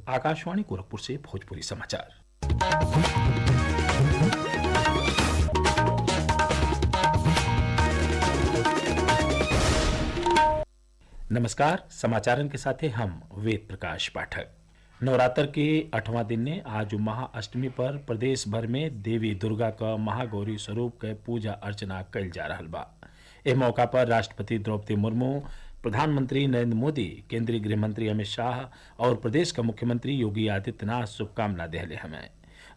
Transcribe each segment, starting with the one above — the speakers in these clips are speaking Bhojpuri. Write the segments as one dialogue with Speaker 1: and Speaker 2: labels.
Speaker 1: आकाशवाणी गोरखपुर से भोजपुरी समाचार। नमस्कार, समाचारन के साथ हम वेद प्रकाश पाठक। नवरात्र के 8वां दिन ने आज महाअष्टमी पर प्रदेश भर में देवी दुर्गा का महागौरी स्वरूप के पूजा अर्चना कइल जा रहल बा। इस मौका पर राष्ट्रपति द्रौपदी मुर्मू, प्रधानमंत्री नरेंद्र मोदी, केंद्रीय गृह मंत्री अमित शाह और प्रदेश का मुख्यमंत्री योगी आदित्यनाथ शुभकामना दिले हमें।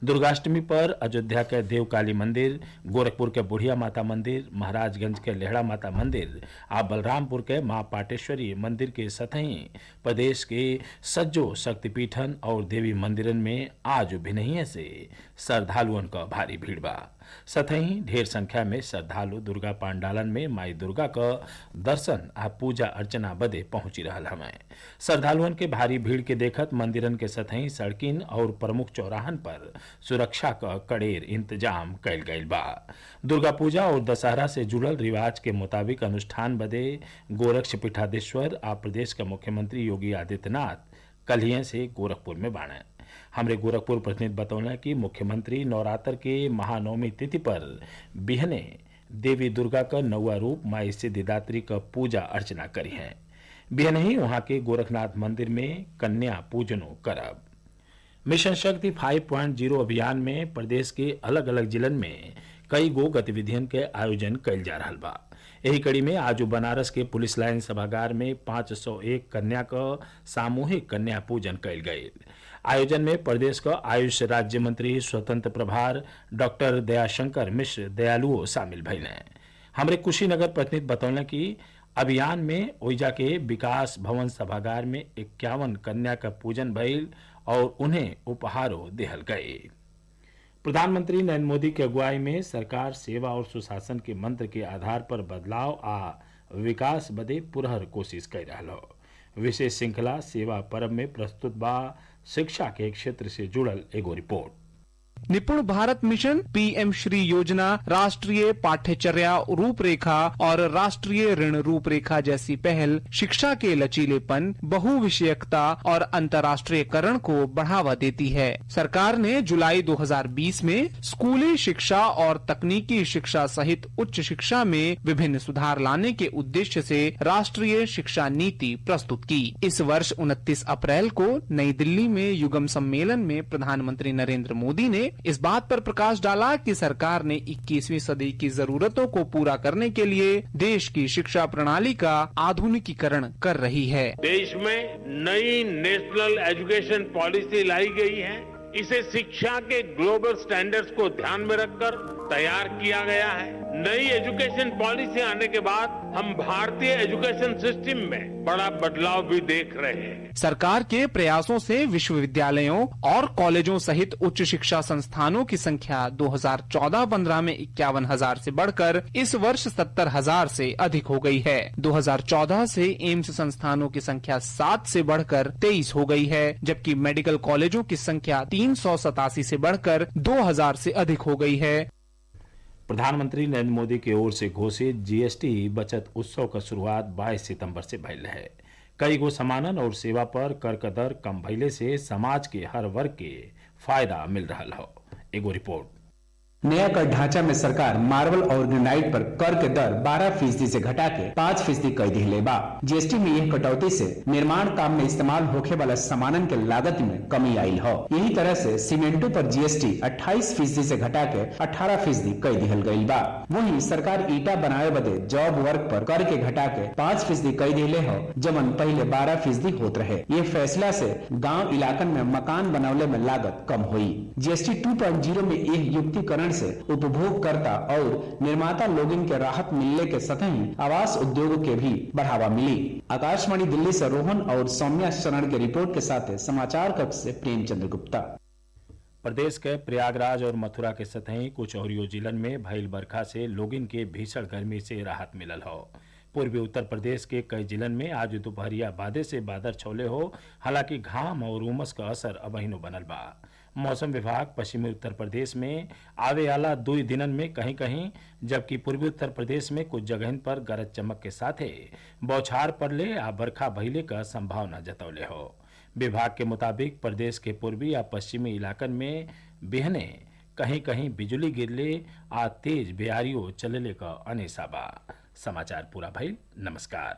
Speaker 1: दुर्गाष्टमी पर अयोध्या के देवकाली मंदिर, गोरखपुर के बुढ़िया माता मंदिर, महाराजगंज के लेहड़ा माता मंदिर आ बलरामपुर के मां पाटेश्वरी मंदिर के सतही प्रदेश के सज्जो शक्तिपीठन और देवी मंदिरन में आज भिनहिए से श्रद्धालुअन का भारी भीड़ बा। सतही ढेर संख्या में श्रद्धालु दुर्गा पांडालन में माई दुर्गा का दर्शन आ पूजा अर्चना बदे पहुंची रहल हमें। श्रद्धालुअन के भारी भीड़ के देखत मंदिरन के सतही सड़किन और प्रमुख चौराहन पर सुरक्षा का कड़ेर इंतजाम कइल गइल बा। दुर्गा पूजा और दशहरा से जुड़ल रिवाज के मुताबिक अनुष्ठान बदे गोरक्ष पीठाधीश्वर आ प्रदेश के मुख्यमंत्री योगी आदित्यनाथ कलिये से गोरखपुर में बाणे। हमरे गोरखपुर प्रतिनिधि बतौले कि मुख्यमंत्री नवरात्र के महानवमी तिथि पर बिहने देवी दुर्गा का नौवा रूप माई सिद्धिदात्री का पूजा अर्चना करी है। बिहने ही वहां के गोरखनाथ मंदिर में कन्या पूजनो करब। मिशन शक्ति 5.0 अभियान में प्रदेश के अलग अलग जिलन में कई गो गतिविधियन के आयोजन कइल जा रहा बा। यही कड़ी में आज बनारस के पुलिस लाइन सभागार में 501 कन्या का सामूहिक कन्या पूजन कइल गये। आयोजन में प्रदेश का आयुष राज्य मंत्री स्वतंत्र प्रभार डॉक्टर दयाशंकर मिश्र दयालुओ शामिल भइले। हमरे कुशीनगर प्रतिनिधि बतौले कि अभियान में ओइजा के विकास भवन सभागार में 51 कन्या का पूजन भइल और उन्हें उपहारों देहल गए। प्रधानमंत्री नरेंद्र मोदी की अगुवाई में सरकार सेवा और सुशासन के मंत्र के आधार पर बदलाव आ विकास बदे पुरहर कोशिश कर रहा हो। विशेष श्रृंखला सेवा पर्व में प्रस्तुत बा शिक्षा के क्षेत्र से जुड़ल एगो रिपोर्ट।
Speaker 2: निपुण भारत मिशन, पीएम श्री योजना, राष्ट्रीय पाठ्यचर्या रूपरेखा और राष्ट्रीय ऋण रूपरेखा जैसी पहल शिक्षा के लचीलेपन, बहुविषयकता और अंतर्राष्ट्रीयकरण को बढ़ावा देती है। सरकार ने जुलाई 2020 में स्कूली शिक्षा और तकनीकी शिक्षा सहित उच्च शिक्षा में विभिन्न सुधार लाने के उद्देश्य से राष्ट्रीय शिक्षा नीति प्रस्तुत की। इस वर्ष 29 अप्रैल को नई दिल्ली में युगम सम्मेलन में प्रधानमंत्री नरेंद्र मोदी ने इस बात पर प्रकाश डाला कि सरकार ने 21वीं सदी की जरूरतों को पूरा करने के लिए देश की शिक्षा प्रणाली का आधुनिकीकरण कर रही है।
Speaker 3: देश में नई नेशनल एजुकेशन पॉलिसी लाई गई है। इसे शिक्षा के ग्लोबल स्टैंडर्ड्स को ध्यान में रखकर तैयार किया गया है। नई एजुकेशन पॉलिसी आने के बाद हम भारतीय एजुकेशन सिस्टम में बड़ा बदलाव भी देख रहे हैं।
Speaker 2: सरकार के प्रयासों से विश्वविद्यालयों और कॉलेजों सहित उच्च शिक्षा संस्थानों की संख्या 2014-15 में 51,000 से बढ़कर इस वर्ष 70,000 से अधिक हो गई है। 2014 से एम्स संस्थानों की संख्या 7 से बढ़कर 23 हो गई है, जबकि मेडिकल कॉलेजों की संख्या 387 से बढ़कर 2,000 से अधिक हो गई है।
Speaker 1: प्रधानमंत्री नरेंद्र मोदी की ओर से घोषित जीएसटी बचत उत्सव का शुरुआत 22 सितंबर से भइल है। कई गो सामानन और सेवा पर कर का दर कम भइले से समाज के हर वर्ग के फायदा मिल रहा हो। एगो रिपोर्ट।
Speaker 4: नया कर ढांचा में सरकार मार्बल और ग्रेनाइट पर कर के दर 12% से घटा के 5% कर दिले बा। जीएसटी में यह कटौती से निर्माण काम में इस्तेमाल होखे वाला सामानन के लागत में कमी आयल हो। यही तरह से सीमेंटो पर जीएसटी 28% से घटा के 18% कर दिहल गईल बा। वही सरकार ईटा बनावे बदे जॉब वर्क पर कर के घटा के 5% कर दिले हो, जमन पहले 12% होत रहे। ये फैसला से गाँव इलाकन में मकान बनावले में लागत कम हुई। जीएसटी 2.0 में यह युक्तिकरण से उपभोगकर्ता और निर्माता लोगन के राहत मिलने के सतही आवास उद्योग के भी बढ़ावा मिली। आकाशवाणी दिल्ली से रोहन और सौम्या शरण के रिपोर्ट के साथ समाचार कक्ष से प्रेमचंद्र गुप्ता।
Speaker 1: प्रदेश के प्रयागराज और मथुरा के सतही कुछ और जिलन में भइल बरखा से लोगन के भीषण गर्मी से राहत मिलल हो। पूर्वी उत्तर प्रदेश के कई जिलन में आज दोपहरिया बादे से बादल छौले हो। हालांकि घाम और उमस का असर अबहिनो बनल बा। मौसम विभाग पश्चिमी उत्तर प्रदेश में आवे वाला 2 दिनन में कहीं कहीं, जबकि पूर्वी उत्तर प्रदेश में कुछ जगहन पर गरज चमक के साथे बौछार पड़ले आ बरखा भइले का संभावना जतौले हो। विभाग के मुताबिक प्रदेश के पूर्वी या पश्चिमी इलाकन में बिहने कहीं कहीं बिजली गिरले आ तेज बेयारियों चलले का अनेसा बा। समाचार पूरा भइल। नमस्कार।